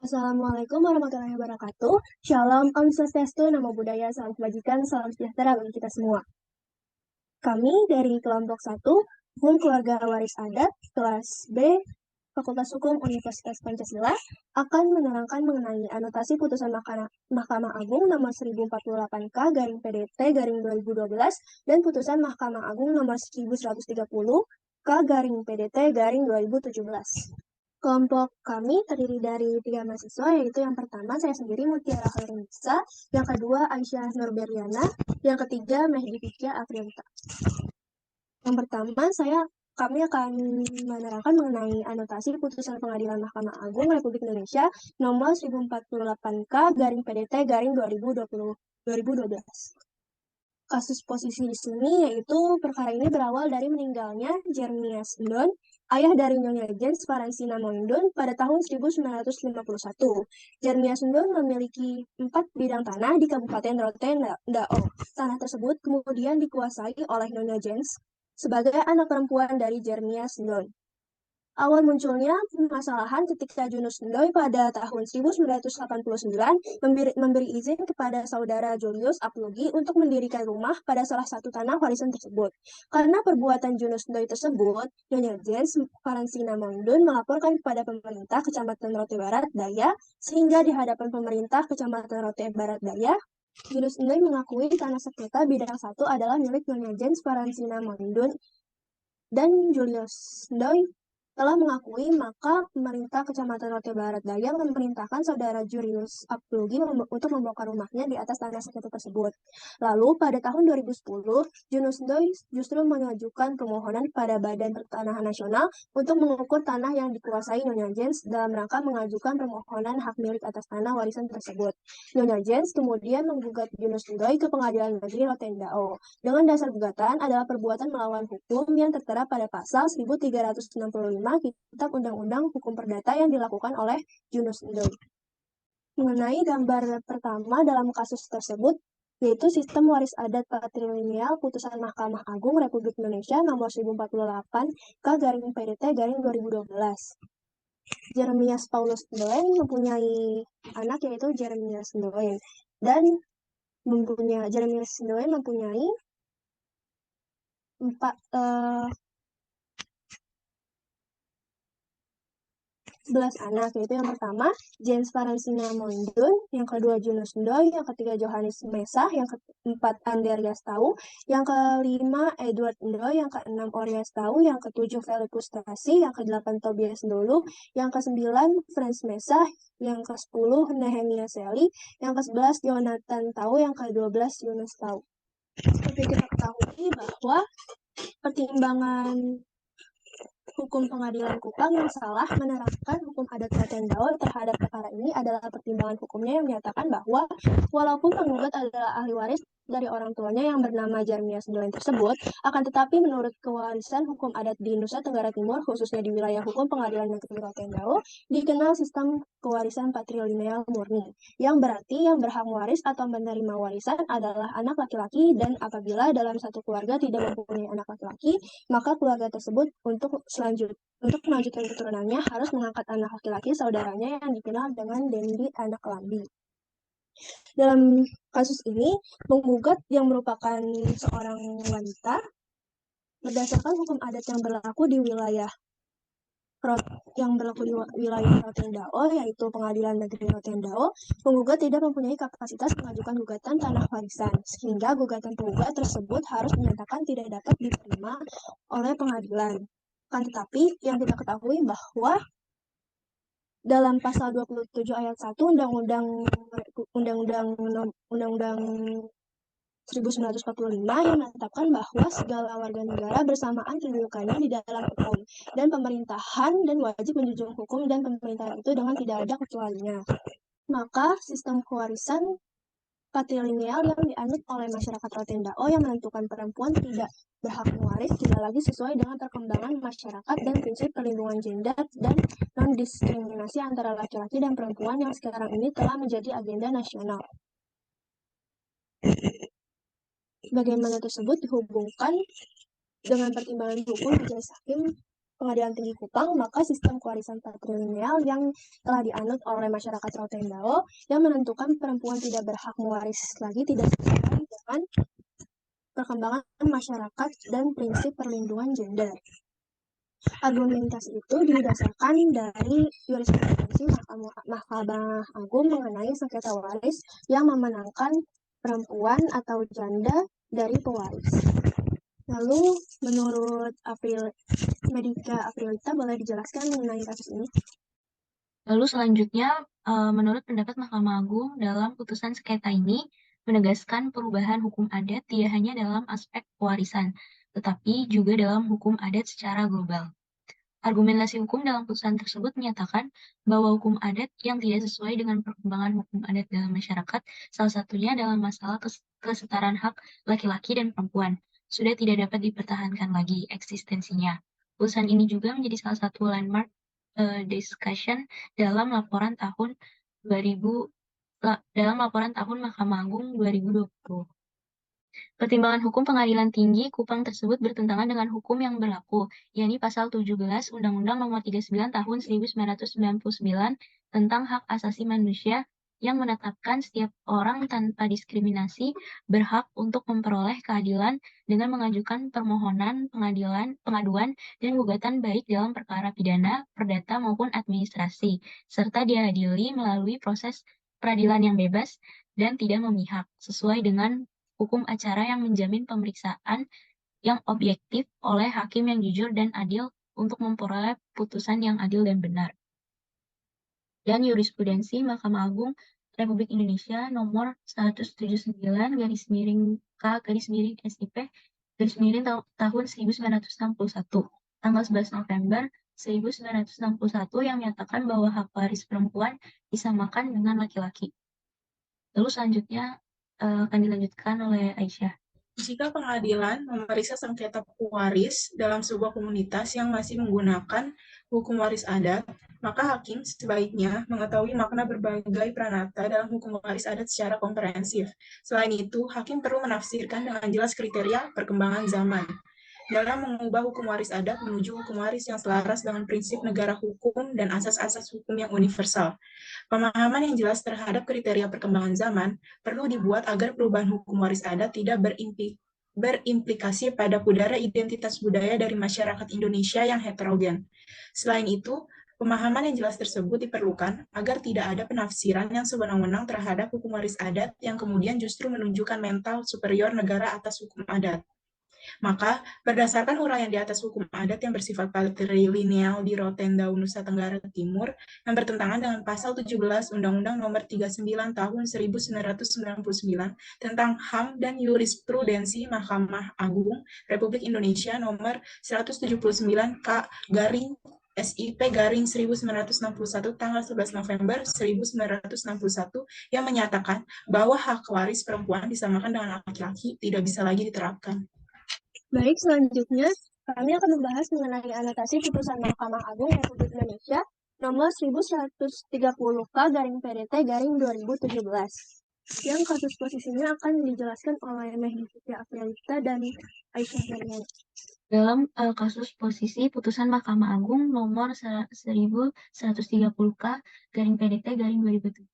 Assalamualaikum warahmatullahi wabarakatuh. Shalom, Om Swastiastu, Namo Buddhaya, Salam Kebajikan, Salam Sejahtera bagi kita semua. Kami dari kelompok 1, Hukum Keluarga Waris Adat, kelas B, Fakultas Hukum Universitas Pancasila, akan menerangkan mengenai anotasi putusan Mahkamah Agung nomor 1048K garing PDT garing 2012 dan putusan Mahkamah Agung nomor 1130K garing PDT garing 2017. Kelompok kami terdiri dari 3 mahasiswa, yaitu yang pertama saya sendiri Mutiara Khairunisa, yang kedua Aisyah Nurberiana, yang ketiga Mehdi Fikya Afrianta. Yang pertama kami akan menerangkan mengenai anotasi putusan Pengadilan Mahkamah Agung Republik Indonesia nomor 1048K garing PDT garing 2012. Kasus posisi di sini yaitu perkara ini berawal dari meninggalnya Jeremias Endon, ayah dari Nyonya Jens Faransina Moindun pada tahun 1951. Jeremias Endon memiliki 4 bidang tanah di Kabupaten Rotendao. Tanah tersebut kemudian dikuasai oleh Nyonya Jens sebagai anak perempuan dari Jeremias Endon. Awal munculnya permasalahan ketika Junus Ndoy pada tahun 1989 memberi izin kepada saudara Julius Aplogi untuk mendirikan rumah pada salah satu tanah warisan tersebut. Karena perbuatan Junus Ndoy tersebut, Nyonya Jens Faransina Moindun melaporkan kepada pemerintah Kecamatan Rote Barat Daya, sehingga di hadapan pemerintah Kecamatan Rote Barat Daya, Junus Ndoy mengakui tanah sengketa bidang 1 adalah milik Nyonya Jens Faransina Moindun dan Julius Ndoy telah mengakui, maka pemerintah Kecamatan Rote Barat Daya memerintahkan saudara Julius Aplogi untuk membongkar rumahnya di atas tanah sengketa tersebut. Lalu pada tahun 2010, Junus Ndoy justru mengajukan permohonan pada Badan Pertanahan Nasional untuk mengukur tanah yang dikuasai Nyonya Jens dalam rangka mengajukan permohonan hak milik atas tanah warisan tersebut. Nyonya Jens kemudian menggugat Junus Ndoy ke Pengadilan Negeri Rotendao. Dengan dasar gugatan adalah perbuatan melawan hukum yang tertera pada pasal 1365 Kitab Undang-Undang Hukum Perdata yang dilakukan oleh Junus Ndoy. Mengenai gambar pertama dalam kasus tersebut, yaitu sistem waris adat patrilineal putusan Mahkamah Agung Republik Indonesia nomor 1048 K garing PDT garing 2012. Jeremias Paulus Ndoen mempunyai anak yaitu Jeremias Ndoen, dan Jeremias Ndoen mempunyai 11 anak, yaitu yang pertama Jens Faransina Moindun, yang kedua Junus Ndoy, yang ketiga Johannes Mesah, yang keempat Andreas Tau, yang kelima Edward Ndoy, yang keenam Orias Tau, yang ketujuh Felix Stasi, yang kedelapan Tobias Ndolu, yang kesembilan Franz Mesah, yang ke-10 Nehemia Seli, yang ke-11 Jonathan Tau, yang ke-12 Yunus Tau. Seperti kita ketahui bahwa pertimbangan hukum pengadilan Kupang yang salah menerapkan hukum adat Rotendao terhadap perkara ini adalah pertimbangan hukumnya yang menyatakan bahwa walaupun penggugat adalah ahli waris dari orang tuanya yang bernama Jeremias Ndoen tersebut, akan tetapi menurut kewarisan hukum adat di Nusa Tenggara Timur, khususnya di wilayah hukum Pengadilan Negeri Rotendao, dikenal sistem kewarisan patrilineal murni, yang berarti yang berhak waris atau menerima warisan adalah anak laki-laki, dan apabila dalam satu keluarga tidak mempunyai anak laki-laki, maka keluarga tersebut untuk melanjutkan keturunannya harus mengangkat anak laki-laki saudaranya yang dikenal dengan Dendi anak Lambi. Dalam kasus ini, penggugat yang merupakan seorang wanita, berdasarkan hukum adat yang berlaku di wilayah Rotendao, yaitu Pengadilan Negeri Rotendao, penggugat tidak mempunyai kapasitas mengajukan gugatan tanah warisan, sehingga gugatan penggugat tersebut harus dinyatakan tidak dapat diterima oleh pengadilan. Kan tetapi yang kita ketahui bahwa dalam pasal 27 ayat 1 Undang-Undang 1945 yang menetapkan bahwa segala warga negara bersamaan kedudukannya di dalam hukum dan pemerintahan, dan wajib menjunjung hukum dan pemerintahan itu dengan tidak ada kecualinya. Maka sistem kewarisan patrilineal yang dianut oleh masyarakat Rotendao yang menentukan perempuan tidak berhak mewaris tidak lagi sesuai dengan perkembangan masyarakat dan prinsip perlindungan gender dan non-diskriminasi antara laki-laki dan perempuan yang sekarang ini telah menjadi agenda nasional. Bagaimana tersebut dihubungkan dengan pertimbangan hukum majelis hakim Pengadilan Tinggi Kupang, maka sistem kewarisan patrilineal yang telah dianut oleh masyarakat Rotendao yang menentukan perempuan tidak berhak mewaris lagi tidak sesuai dengan perkembangan masyarakat dan prinsip perlindungan gender. Argumentasi itu didasarkan dari jurisprudensi Mahkamah Agung mengenai sengketa waris yang memenangkan perempuan atau janda dari pewaris. Lalu, menurut Medika Aprilita, boleh dijelaskan mengenai kasus ini? Lalu selanjutnya, menurut pendapat Mahkamah Agung dalam putusan sengketa ini menegaskan perubahan hukum adat tidak hanya dalam aspek pewarisan, tetapi juga dalam hukum adat secara global. Argumentasi hukum dalam putusan tersebut menyatakan bahwa hukum adat yang tidak sesuai dengan perkembangan hukum adat dalam masyarakat, salah satunya dalam masalah kesetaraan hak laki-laki dan perempuan, sudah tidak dapat dipertahankan lagi eksistensinya. Putusan ini juga menjadi salah satu landmark discussion dalam laporan tahun 2000 dalam laporan tahun Mahkamah Agung 2020. Pertimbangan hukum Pengadilan Tinggi Kupang tersebut bertentangan dengan hukum yang berlaku, yakni Pasal 17 Undang-Undang Nomor 39 Tahun 1999 tentang Hak Asasi Manusia yang menetapkan setiap orang tanpa diskriminasi berhak untuk memperoleh keadilan dengan mengajukan permohonan pengaduan dan gugatan baik dalam perkara pidana, perdata maupun administrasi, serta diadili melalui proses peradilan yang bebas dan tidak memihak, sesuai dengan hukum acara yang menjamin pemeriksaan yang objektif oleh hakim yang jujur dan adil untuk memperoleh putusan yang adil dan benar. Dan jurisprudensi Mahkamah Agung Republik Indonesia nomor 179 garis miring K garis miring SIP garis miring tahun 1961 tanggal 11 November 1961 yang menyatakan bahwa hak waris perempuan disamakan dengan laki-laki. Lalu selanjutnya akan dilanjutkan oleh Aisyah. Jika pengadilan memeriksa sengketa pewaris dalam sebuah komunitas yang masih menggunakan hukum waris adat, maka hakim sebaiknya mengetahui makna berbagai pranata dalam hukum waris adat secara komprehensif. Selain itu, hakim perlu menafsirkan dengan jelas kriteria perkembangan zaman dalam mengubah hukum waris adat menuju hukum waris yang selaras dengan prinsip negara hukum dan asas-asas hukum yang universal. Pemahaman yang jelas terhadap kriteria perkembangan zaman perlu dibuat agar perubahan hukum waris adat tidak berimplikasi pada pudara identitas budaya dari masyarakat Indonesia yang heterogen. Selain itu, pemahaman yang jelas tersebut diperlukan agar tidak ada penafsiran yang sewenang-wenang terhadap hukum waris adat yang kemudian justru menunjukkan mental superior negara atas hukum adat. Maka, berdasarkan uraian di atas hukum adat yang bersifat patrilineal di Rotendao, Nusa Tenggara Timur, yang bertentangan dengan Pasal 17 Undang-Undang Nomor 39 Tahun 1999 tentang HAM dan jurisprudensi Mahkamah Agung Republik Indonesia Nomor 179 K garing SIP garing 1961 tanggal 11 November 1961 yang menyatakan bahwa hak waris perempuan disamakan dengan laki-laki tidak bisa lagi diterapkan. Baik, selanjutnya kami akan membahas mengenai anotasi putusan Mahkamah Agung Republik Indonesia nomor 1130K garing PDT garing 2017. Yang kasus posisinya akan dijelaskan oleh Medika Aprilita dan Aisyah Mariana. Dalam kasus posisi putusan Mahkamah Agung nomor 1130K garing PDT garing 2017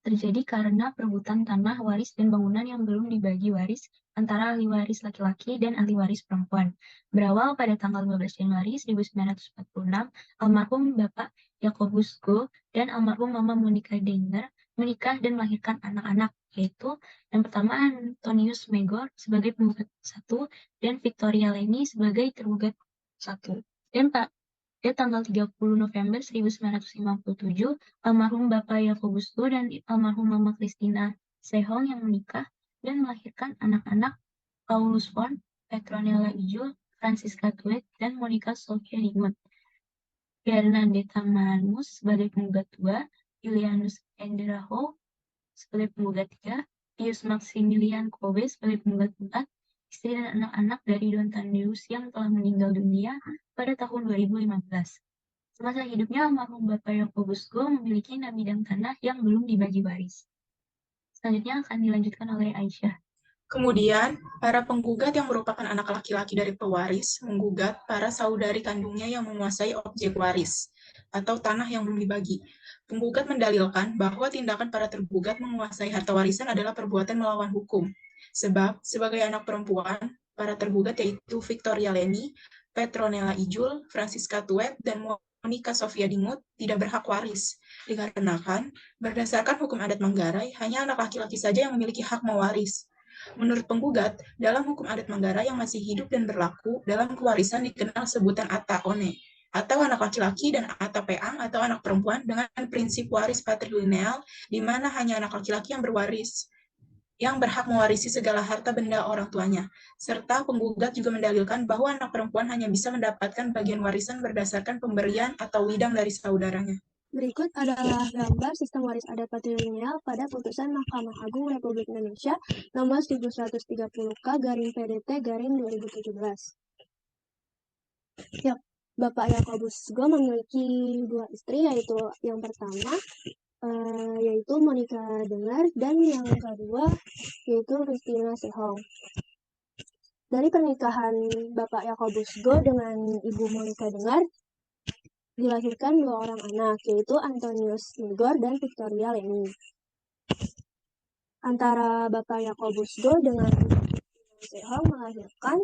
terjadi karena perebutan tanah waris dan bangunan yang belum dibagi waris antara ahli waris laki-laki dan ahli waris perempuan. Berawal pada tanggal 15 Januari 1946, almarhum Bapak Yakobus Go dan almarhum Mama Monica Denger menikah dan melahirkan anak-anak, yaitu yang pertama Antonius Megor sebagai penggugat 1 dan Victoria Leni sebagai tergugat 1. Dan tanggal 30 November 1957, almarhum Bapak Yakobus Go dan almarhum Mama Christina Sehong yang menikah dan melahirkan anak-anak Paulus Von, Petronella Ijul, Francisca Tuet, dan Monica Sofia Dimut. Bernadetta Manus sebagai penggugat 2, Julianus Enderaho sebagai penggugat 3, Pius Maximilian Kobe sebagai penggugat 4, istri dan anak-anak dari Don Tadeus yang telah meninggal dunia pada tahun 2015. Semasa hidupnya, almarhum Bapak Yakobus Go memiliki 6 bidang tanah yang belum dibagi waris. Selanjutnya akan dilanjutkan oleh Aisyah. Kemudian, para penggugat yang merupakan anak laki-laki dari pewaris menggugat para saudari kandungnya yang menguasai objek waris atau tanah yang belum dibagi. Penggugat mendalilkan bahwa tindakan para tergugat menguasai harta warisan adalah perbuatan melawan hukum. Sebab, sebagai anak perempuan, para tergugat yaitu Victoria Leni, Petronella Ijul, Francisca Tuet, dan Monica Sofia Dingut tidak berhak waris. Dikarenakan, berdasarkan hukum adat Manggarai, hanya anak laki-laki saja yang memiliki hak mewaris. Menurut penggugat, dalam hukum adat Manggarai yang masih hidup dan berlaku, dalam kewarisan dikenal sebutan ata one, atau anak laki-laki, dan ata peang atau anak perempuan dengan prinsip waris patrilineal, di mana hanya anak laki-laki yang berwaris, yang berhak mewarisi segala harta benda orang tuanya. Serta penggugat juga mendalilkan bahwa anak perempuan hanya bisa mendapatkan bagian warisan berdasarkan pemberian atau widang dari saudaranya. Berikut adalah gambar sistem waris adat patrilineal pada putusan Mahkamah Agung Republik Indonesia nomor 1130K/PDT/2017. Ya, Bapak Yakobus Go memiliki 2 istri, yaitu yang pertama yaitu Monica Dengar, dan yang kedua yaitu Christina Sehong. Dari pernikahan Bapak Yakobus Go dengan Ibu Monica Dengar dilahirkan 2 orang anak, yaitu Antonius Nigor dan Victoria Leni. Antara Bapak Yakobus Go dengan Ibu Sehong melahirkan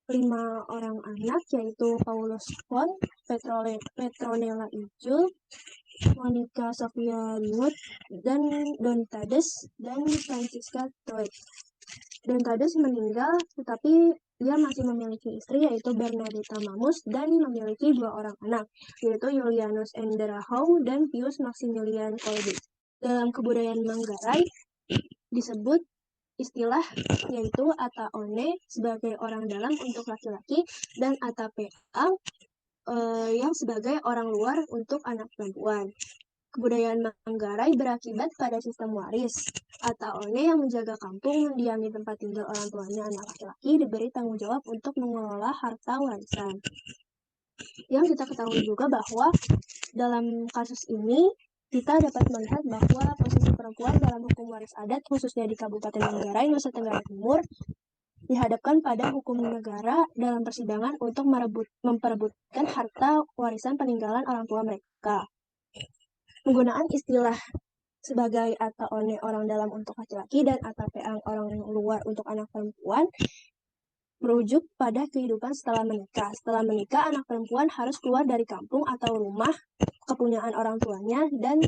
5 orang anak, yaitu Paulus Fon, Petronella Ijul, Monica Sofia Dingut, dan Dontades, dan Francisca Tuet. Dontades meninggal, tetapi dia masih memiliki istri, yaitu Bernadetta Mamus, dan memiliki 2 orang anak, yaitu Julianus Enderahau dan Pius Maximilian Kolbe. Dalam kebudayaan Manggarai disebut istilah yaitu ata one sebagai orang dalam untuk laki-laki dan ata peang yang sebagai orang luar untuk anak perempuan. Kebudayaan Manggarai berakibat pada sistem waris. Ata one yang menjaga kampung, mendiami tempat tinggal orang tuanya anak laki-laki, diberi tanggung jawab untuk mengelola harta warisan. Yang kita ketahui juga bahwa dalam kasus ini kita dapat melihat bahwa posisi perempuan dalam hukum waris adat, khususnya di Kabupaten Manggarai, Nusa Tenggara Timur, dihadapkan pada hukum negara dalam persidangan untuk memperebutkan harta warisan peninggalan orang tua mereka. Penggunaan istilah sebagai ata one orang dalam untuk laki-laki dan ata peang orang luar untuk anak perempuan merujuk pada kehidupan setelah menikah. Setelah menikah, anak perempuan harus keluar dari kampung atau rumah kepunyaan orang tuanya dan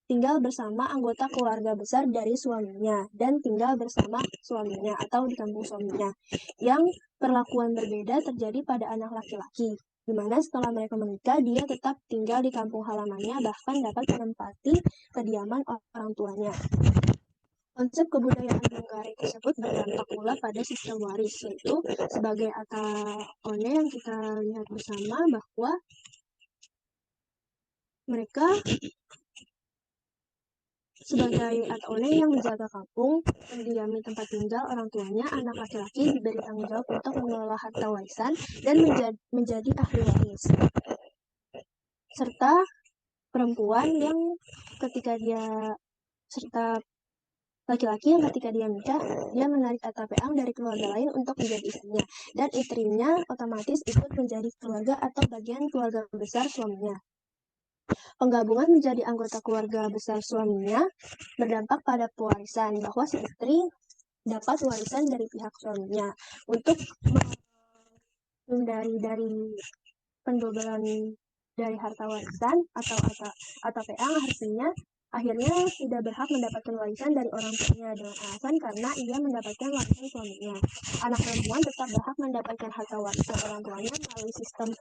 tinggal bersama anggota keluarga besar dari suaminya dan tinggal bersama suaminya atau di kampung suaminya. Yang perlakuan berbeda terjadi pada anak laki-laki, di mana setelah mereka menikah, dia tetap tinggal di kampung halamannya, bahkan dapat menempati kediaman orang tuanya. Konsep kebudayaan Manggarai tersebut berdampak pula pada sistem waris, yaitu sebagai ata one yang kita lihat bersama bahwa mereka sebagai ata one yang menjaga kampung, mendiami tempat tinggal orang tuanya, anak laki-laki diberi tanggung jawab untuk mengelola harta warisan dan menjadi ahli waris. Serta perempuan yang ketika dia serta laki-laki yang ketika dia nikah, dia menarik ata peang dari keluarga lain untuk menjadi istrinya, dan istrinya otomatis ikut menjadi keluarga atau bagian keluarga besar suaminya. Penggabungan menjadi anggota keluarga besar suaminya berdampak pada pewarisan, bahwa si istri dapat warisan dari pihak suaminya. Untuk menghindari dari pendobelan dari harta warisan atau ata peang, akhirnya tidak berhak mendapatkan warisan dari orang tuanya dengan alasan karena ia mendapatkan warisan suaminya. Anak perempuan tetap berhak mendapatkan harta warisan orang tuanya melalui sistem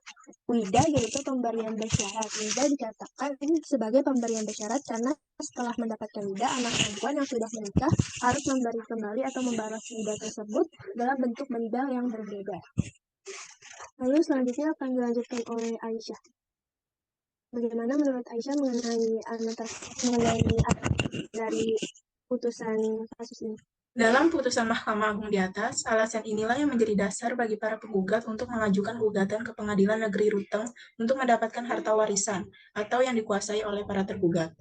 wida, yaitu pemberian bersyarat. Wida dikatakan sebagai pemberian bersyarat karena setelah mendapatkan wida, anak perempuan yang sudah menikah harus memberi kembali atau membalas wida tersebut dalam bentuk benda yang berbeda. Lalu selanjutnya akan dilanjutkan oleh Aisyah. Bagaimana menurut Aisyah mengenai dari putusan kasus ini? Dalam putusan Mahkamah Agung di atas, alasan inilah yang menjadi dasar bagi para penggugat untuk mengajukan gugatan ke Pengadilan Negeri Ruteng untuk mendapatkan harta warisan atau yang dikuasai oleh para tergugat.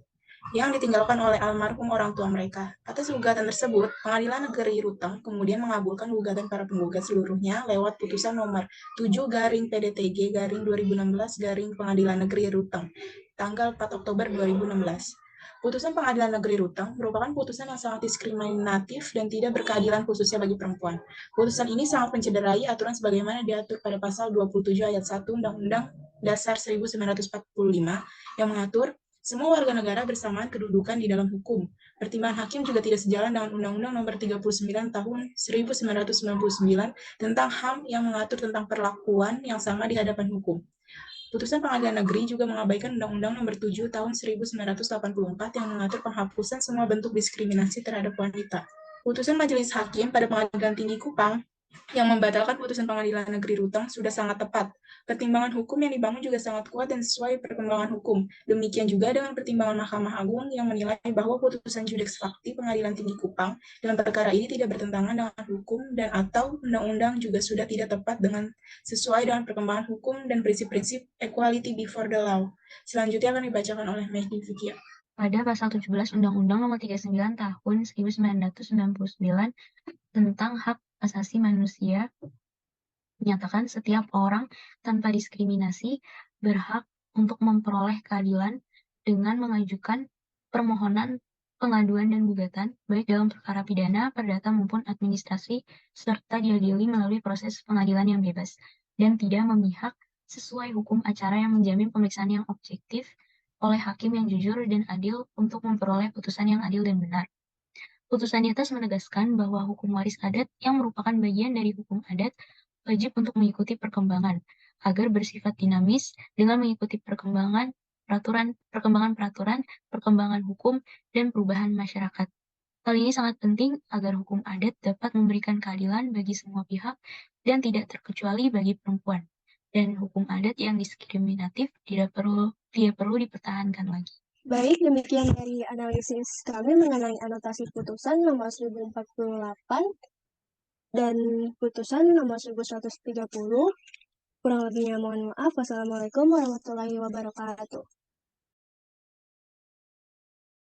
yang ditinggalkan oleh almarhum orang tua mereka. Atas gugatan tersebut, Pengadilan Negeri Ruteng kemudian mengabulkan gugatan para penggugat seluruhnya lewat putusan nomor 7/PDTG/2016 Pengadilan Negeri Ruteng, tanggal 4 Oktober 2016. Putusan Pengadilan Negeri Ruteng merupakan putusan yang sangat diskriminatif dan tidak berkeadilan khususnya bagi perempuan. Putusan ini sangat mencederai aturan sebagaimana diatur pada pasal 27 ayat 1 Undang-Undang Dasar 1945 yang mengatur semua warga negara bersamaan kedudukan di dalam hukum. Pertimbangan hakim juga tidak sejalan dengan Undang-Undang Nomor 39 Tahun 1999 tentang HAM yang mengatur tentang perlakuan yang sama di hadapan hukum. Putusan Pengadilan Negeri juga mengabaikan Undang-Undang Nomor 7 Tahun 1984 yang mengatur penghapusan semua bentuk diskriminasi terhadap wanita. Putusan Majelis Hakim pada Pengadilan Tinggi Kupang yang membatalkan putusan Pengadilan Negeri Ruteng sudah sangat tepat. Pertimbangan hukum yang dibangun juga sangat kuat dan sesuai perkembangan hukum. Demikian juga dengan pertimbangan Mahkamah Agung yang menilai bahwa putusan Judeks Fakti Pengadilan Tinggi Kupang dalam perkara ini tidak bertentangan dengan hukum dan atau undang-undang juga sudah tidak tepat dengan sesuai dengan perkembangan hukum dan prinsip-prinsip equality before the law. Selanjutnya akan dibacakan oleh Mehdi Fikia. Pada pasal 17 Undang-Undang Nomor 39 Tahun 1999 tentang hak asasi manusia menyatakan setiap orang tanpa diskriminasi berhak untuk memperoleh keadilan dengan mengajukan permohonan pengaduan dan gugatan baik dalam perkara pidana, perdata maupun administrasi serta diadili melalui proses pengadilan yang bebas dan tidak memihak sesuai hukum acara yang menjamin pemeriksaan yang objektif oleh hakim yang jujur dan adil untuk memperoleh putusan yang adil dan benar. Putusan di atas menegaskan bahwa hukum waris adat yang merupakan bagian dari hukum adat wajib untuk mengikuti perkembangan agar bersifat dinamis dengan mengikuti perkembangan peraturan, perkembangan hukum, dan perubahan masyarakat. Hal ini sangat penting agar hukum adat dapat memberikan keadilan bagi semua pihak dan tidak terkecuali bagi perempuan. Dan hukum adat yang diskriminatif tidak perlu dipertahankan lagi. Baik, demikian dari analisis kami mengenai anotasi putusan nomor 1048 dan putusan nomor 1130. Kurang lebihnya mohon maaf. Wassalamualaikum warahmatullahi wabarakatuh.